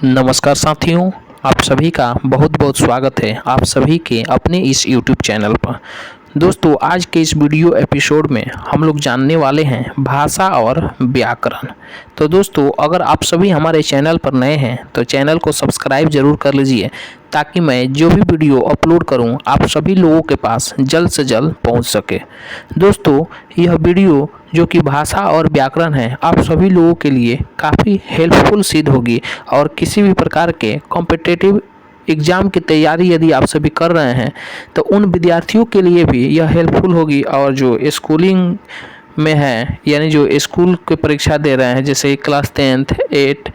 नमस्कार साथियों, आप सभी का बहुत बहुत स्वागत है आप सभी के अपने इस YouTube चैनल पर। दोस्तों, आज के इस वीडियो एपिसोड में हम लोग जानने वाले हैं भाषा और व्याकरण। तो दोस्तों, अगर आप सभी हमारे चैनल पर नए हैं तो चैनल को सब्सक्राइब जरूर कर लीजिए, ताकि मैं जो भी वीडियो अपलोड करूं आप सभी लोगों के पास जल्द से जल्द पहुंच सके। दोस्तों, यह वीडियो जो कि भाषा और व्याकरण है, आप सभी लोगों के लिए काफ़ी हेल्पफुल सिद्ध होगी और किसी भी प्रकार के कॉम्पिटिटिव एग्ज़ाम की तैयारी यदि आप सभी कर रहे हैं तो उन विद्यार्थियों के लिए भी यह हेल्पफुल होगी। और जो स्कूलिंग में है, यानी जो स्कूल की परीक्षा दे रहे हैं, जैसे क्लास 10th 8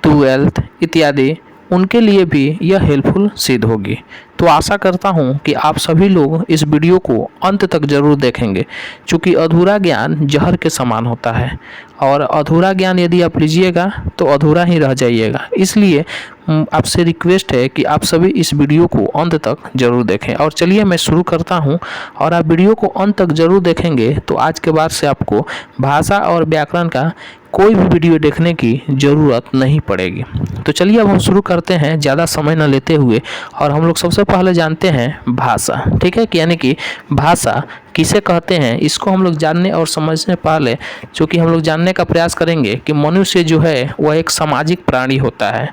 12th इत्यादि, उनके लिए भी यह हेल्पफुल सिद्ध होगी। तो आशा करता हूं कि आप सभी लोग इस वीडियो को अंत तक ज़रूर देखेंगे, क्योंकि अधूरा ज्ञान जहर के समान होता है और अधूरा ज्ञान यदि आप लीजिएगा तो अधूरा ही रह जाइएगा। इसलिए आपसे रिक्वेस्ट है कि आप सभी इस वीडियो को अंत तक ज़रूर देखें। और चलिए मैं शुरू करता हूं, और आप वीडियो को अंत तक ज़रूर देखेंगे तो आज के बाद से आपको भाषा और व्याकरण का कोई भी वीडियो देखने की ज़रूरत नहीं पड़ेगी। तो चलिए अब हम शुरू करते हैं ज़्यादा समय न लेते हुए, और हम लोग सबसे पहले जानते हैं भाषा। ठीक है, यानी कि भाषा किसे कहते हैं, इसको हम लोग जानने और समझने पहले चूँकि हम लोग जानने का प्रयास करेंगे कि मनुष्य जो है वह एक सामाजिक प्राणी होता है।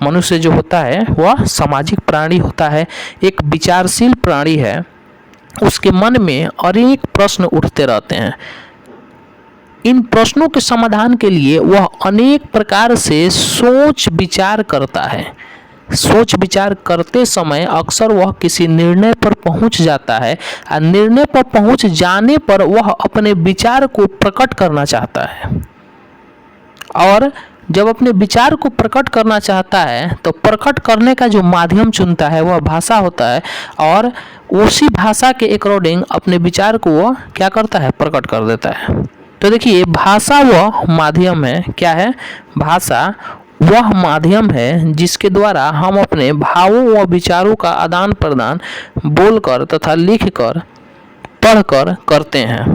मनुष्य जो होता है वह सामाजिक प्राणी होता है, एक विचारशील प्राणी है। उसके मन में अनेक प्रश्न उठते रहते हैं। इन प्रश्नों के समाधान के लिए वह अनेक प्रकार से सोच विचार करता है। सोच विचार करते समय अक्सर वह किसी निर्णय पर पहुंच जाता है, और निर्णय पर पहुंच जाने पर वह अपने विचार को प्रकट करना चाहता है। और जब अपने विचार को प्रकट करना चाहता है तो प्रकट करने का जो माध्यम चुनता है वह भाषा होता है, और उसी भाषा के अकॉर्डिंग अपने विचार को वह क्या करता है, प्रकट कर देता है। तो देखिए, भाषा वह माध्यम है। क्या है? भाषा वह माध्यम है जिसके द्वारा हम अपने भावों व विचारों का आदान प्रदान बोलकर तथा लिखकर पढ़कर करते हैं।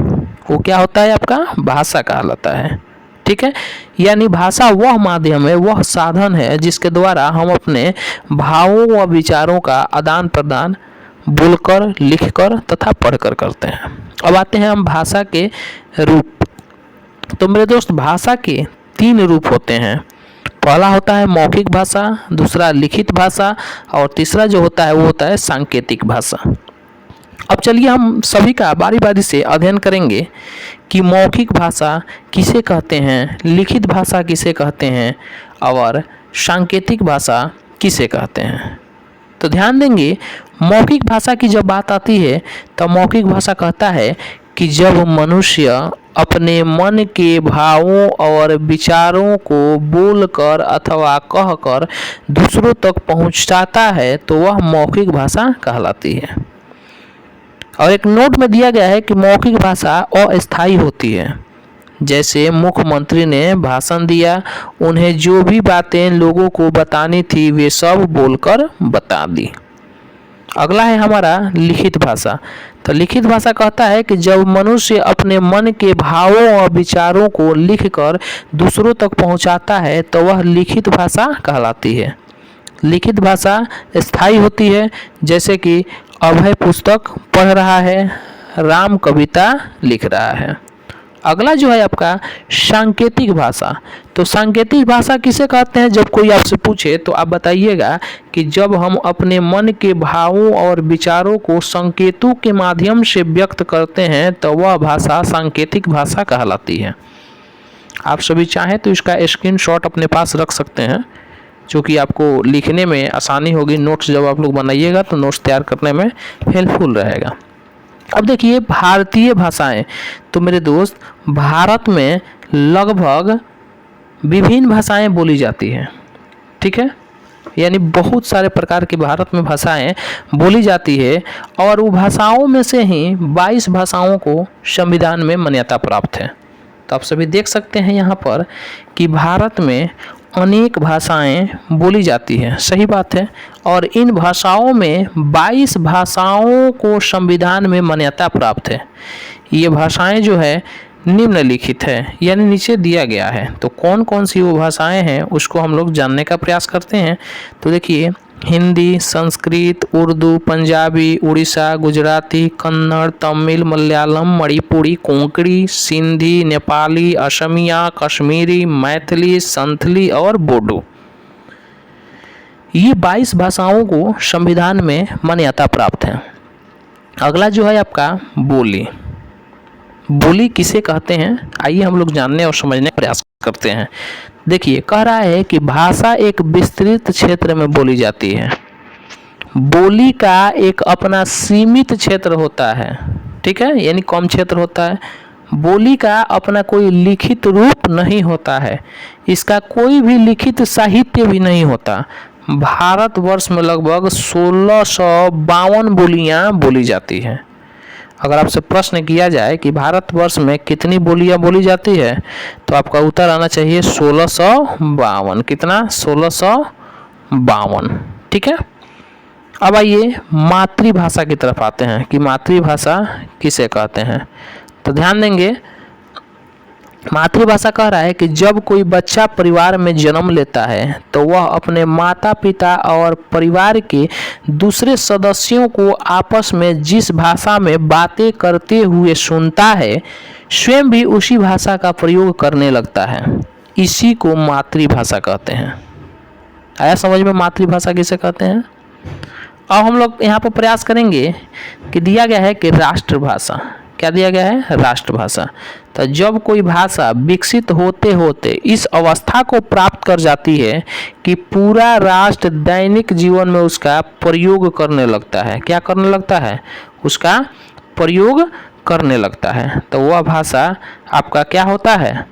वो क्या होता है? आपका भाषा कहलाता है। ठीक है, यानी भाषा वह माध्यम है, वह साधन है जिसके द्वारा हम अपने भावों व विचारों का आदान प्रदान बोलकर लिखकर तथा पढ़कर करते हैं। अब आते हैं हम भाषा के रूप। तो मेरे दोस्त, भाषा के 3 रूप होते हैं। पहला होता है मौखिक भाषा, दूसरा लिखित भाषा, और तीसरा जो होता है वो होता है सांकेतिक भाषा। अब चलिए हम सभी का बारी बारी से अध्ययन करेंगे कि मौखिक भाषा किसे कहते हैं, लिखित भाषा किसे कहते हैं, और सांकेतिक भाषा किसे कहते हैं। तो ध्यान देंगे, मौखिक भाषा की जब बात आती है तो मौखिक भाषा कहता है कि जब मनुष्य अपने मन के भावों और विचारों को बोलकर अथवा कहकर दूसरों तक पहुंचाता है तो वह मौखिक भाषा कहलाती है। और एक नोट में दिया गया है कि मौखिक भाषा अस्थायी होती है। जैसे मुख्यमंत्री ने भाषण दिया, उन्हें जो भी बातें लोगों को बतानी थी वे सब बोलकर बता दी। अगला है हमारा लिखित भाषा। तो लिखित भाषा कहता है कि जब मनुष्य अपने मन के भावों और विचारों को लिखकर दूसरों तक पहुंचाता है तो वह लिखित भाषा कहलाती है। लिखित भाषा स्थायी होती है, जैसे कि अभय पुस्तक पढ़ रहा है, राम कविता लिख रहा है। अगला जो है आपका सांकेतिक भाषा। तो सांकेतिक भाषा किसे कहते हैं? जब कोई आपसे पूछे तो आप बताइएगा कि जब हम अपने मन के भावों और विचारों को संकेतों के माध्यम से व्यक्त करते हैं तो वह भाषा सांकेतिक भाषा कहलाती है। आप सभी चाहें तो इसका स्क्रीनशॉट अपने पास रख सकते हैं, क्योंकि आपको लिखने में आसानी होगी। नोट्स जब आप लोग बनाइएगा तो नोट्स तैयार करने में हेल्पफुल रहेगा। अब देखिए, भारतीय भाषाएं। तो मेरे दोस्त, भारत में लगभग विभिन्न भाषाएं बोली जाती हैं। ठीक है, यानी बहुत सारे प्रकार की भारत में भाषाएं बोली जाती है, और वो भाषाओं में से ही 22 भाषाओं को संविधान में मान्यता प्राप्त है। तो आप सभी देख सकते हैं यहाँ पर कि भारत में अनेक भाषाएं बोली जाती हैं। सही बात है। और इन भाषाओं में 22 भाषाओं को संविधान में मान्यता प्राप्त है। ये भाषाएं जो है निम्नलिखित है, यानी नीचे दिया गया है। तो कौन कौन सी वो भाषाएं हैं उसको हम लोग जानने का प्रयास करते हैं। तो देखिए, हिंदी, संस्कृत, उर्दू, पंजाबी, उड़ीसा, गुजराती, कन्नड़, तमिल, मलयालम, मणिपुरी, कोंकणी, सिंधी, नेपाली, असमिया, कश्मीरी, मैथिली, संथली और बोडो। ये 22 भाषाओं को संविधान में मान्यता प्राप्त है। अगला जो है आपका बोली। बोली किसे कहते हैं, आइए हम लोग जानने और समझने का प्रयास करते हैं। देखिए, कह रहा है कि भाषा एक विस्तृत क्षेत्र में बोली जाती है। बोली का एक अपना सीमित क्षेत्र होता है, ठीक है, यानी कम क्षेत्र होता है। बोली का अपना कोई लिखित रूप नहीं होता है, इसका कोई भी लिखित साहित्य भी नहीं होता। भारतवर्ष में लगभग 1652 बोलियां बोली जाती हैं। अगर आपसे प्रश्न किया जाए कि भारतवर्ष में कितनी बोलियां बोली जाती है, तो आपका उत्तर आना चाहिए 1652। कितना? 1652। ठीक है। अब आइए मातृभाषा की तरफ आते हैं कि मातृभाषा किसे कहते हैं। तो ध्यान देंगे, मातृभाषा कह रहा है कि जब कोई बच्चा परिवार में जन्म लेता है तो वह अपने माता पिता और परिवार के दूसरे सदस्यों को आपस में जिस भाषा में बातें करते हुए सुनता है, स्वयं भी उसी भाषा का प्रयोग करने लगता है। इसी को मातृभाषा कहते हैं। आया समझ में मातृभाषा किसे कहते हैं? अब हम लोग यहाँ पर प्रयास करेंगे कि दिया गया है कि राष्ट्रभाषा, क्या दिया गया है? राष्ट्रभाषा। तो जब कोई भाषा विकसित होते होते इस अवस्था को प्राप्त कर जाती है कि पूरा राष्ट्र दैनिक जीवन में उसका प्रयोग करने लगता है, क्या करने लगता है? उसका प्रयोग करने लगता है, तो वह भाषा आपका क्या होता है?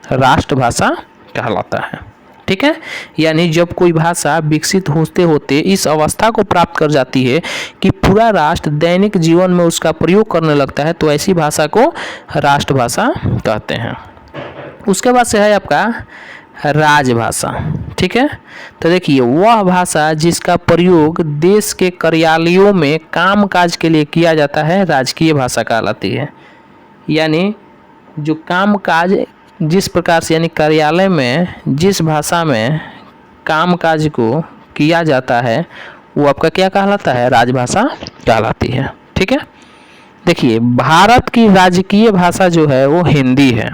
राष्ट्रभाषा कहलाता है। ठीक है। यानी जब कोई भाषा विकसित होते होते इस अवस्था को प्राप्त कर जाती है कि पूरा राष्ट्र दैनिक जीवन में उसका प्रयोग करने लगता है, तो ऐसी भाषा को राष्ट्रभाषा कहते हैं। उसके बाद से है आपका राजभाषा। ठीक है। तो देखिए, वह भाषा जिसका प्रयोग देश के कार्यालयों में कामकाज के लिए किया जाता है, राजकीय भाषा कहलाती है। यानी जो कामकाज जिस प्रकार से, यानी कार्यालय में जिस भाषा में कामकाज को किया जाता है, वो आपका क्या कहलाता है? राजभाषा कहलाती है। ठीक है। देखिए, भारत की राजकीय भाषा जो है वो हिंदी है।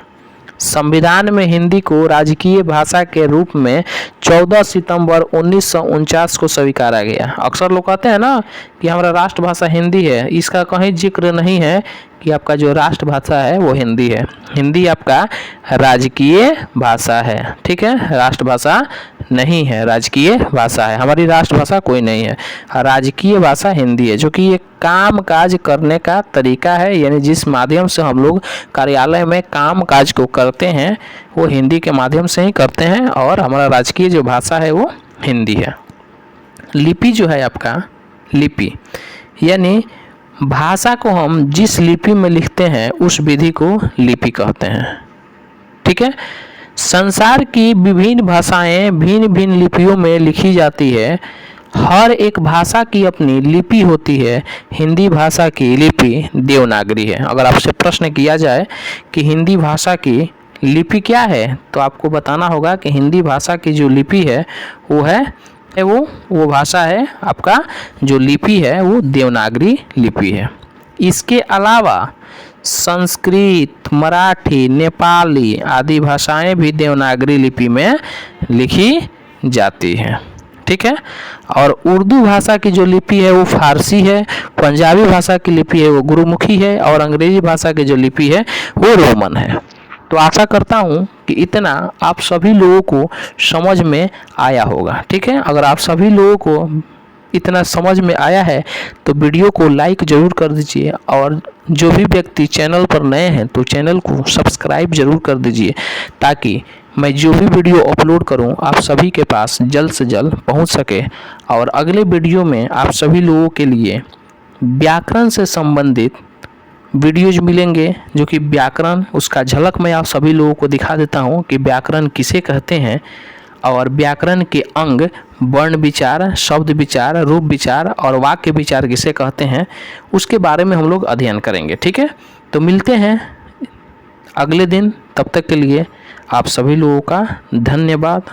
संविधान में हिंदी को राजकीय भाषा के रूप में 14 सितंबर 1949 को स्वीकारा गया। अक्सर लोग कहते हैं ना कि हमारा राष्ट्रभाषा हिंदी है, इसका कहीं जिक्र नहीं है कि आपका जो राष्ट्रभाषा है वो हिंदी है। हिंदी आपका राजकीय भाषा है। ठीक है। राष्ट्रभाषा नहीं है, राजकीय भाषा है। हमारी राष्ट्रभाषा कोई नहीं है, राजकीय भाषा हिंदी है, जो कि ये काम काज करने का तरीका है। यानी जिस माध्यम से हम लोग कार्यालय में काम काज को करते हैं वो हिंदी के माध्यम से ही करते हैं, और हमारा राजकीय जो भाषा है वो हिंदी है। लिपि जो है आपका, लिपि यानी भाषा को हम जिस लिपि में लिखते हैं उस विधि को लिपि कहते हैं। ठीक है। संसार की विभिन्न भाषाएं भिन्न भिन्न लिपियों में लिखी जाती है। हर एक भाषा की अपनी लिपि होती है। हिंदी भाषा की लिपि देवनागरी है। अगर आपसे प्रश्न किया जाए कि हिंदी भाषा की लिपि क्या है, तो आपको बताना होगा कि हिंदी भाषा की जो लिपि है वो है वो भाषा है, आपका जो लिपि है वो देवनागरी लिपि है। इसके अलावा संस्कृत, मराठी, नेपाली आदि भाषाएं भी देवनागरी लिपि में लिखी जाती हैं। ठीक है। और उर्दू भाषा की जो लिपि है वो फारसी है, पंजाबी भाषा की लिपि है वो गुरुमुखी है, और अंग्रेजी भाषा की जो लिपि है वो रोमन है। तो आशा करता हूँ कि इतना आप सभी लोगों को समझ में आया होगा। ठीक है। अगर आप सभी लोगों को इतना समझ में आया है तो वीडियो को लाइक ज़रूर कर दीजिए, और जो भी व्यक्ति चैनल पर नए हैं तो चैनल को सब्सक्राइब ज़रूर कर दीजिए, ताकि मैं जो भी वीडियो अपलोड करूं आप सभी के पास जल्द से जल्द पहुंच सके। और अगले वीडियो में आप सभी लोगों के लिए व्याकरण से संबंधित वीडियोज मिलेंगे, जो कि व्याकरण उसका झलक मैं आप सभी लोगों को दिखा देता हूं कि व्याकरण किसे कहते हैं, और व्याकरण के अंग वर्ण विचार, शब्द विचार, रूप विचार और वाक्य विचार किसे कहते हैं, उसके बारे में हम लोग अध्ययन करेंगे। ठीक है। तो मिलते हैं अगले दिन, तब तक के लिए आप सभी लोगों का धन्यवाद।